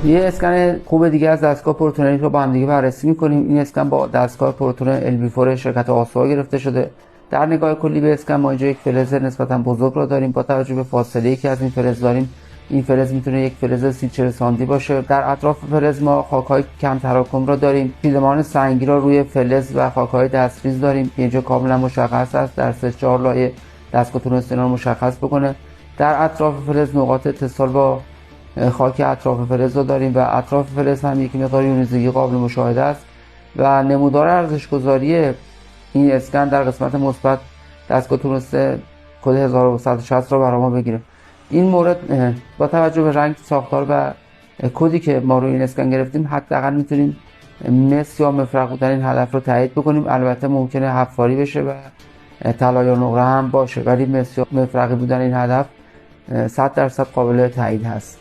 یه اسکن خوب دیگه از دستگاه پروتونریک رو با هم دیگه بررسی می‌کنیم. این اسکن با دستگاه پروتون LB4 شرکت آسوا گرفته شده. در نگاه کلی به اسکن ما اینجا یک فلز نسبتاً بزرگ رو داریم. با توجه به فاصله‌ای که از این فلز داریم، این فلز میتونه یک فلز 30-40 سانتی باشه. در اطراف فلز ما خاک‌های کم تراکم رو داریم. پیلمان سنگی رو روی فلز و خاک‌های دستریز داریم که اینجا کاملا مشخص است. در 3-4 لایه دستگاه تونسته اینا رو مشخص بکنه. در اطراف فلز نقاط اتصال با خاک اطراف فلز رو داریم و اطراف فلز هم یک مقدار یونیزگی قابل مشاهده است و نمودار ارزش‌گذاری این اسکن در قسمت مثبت دستگاه تونسته کد 1160 را برای ما بگیره. این مورد با توجه به رنگ ساختار و کدی که ما روی این اسکن گرفتیم حداقل میتونیم مس یا مفرق بودن این هدف رو تایید بکنیم. البته ممکنه حفاری بشه و طلا یا نقره هم باشه، ولی مس یا مفرقی بودن این هدف 100% قابل تایید هست.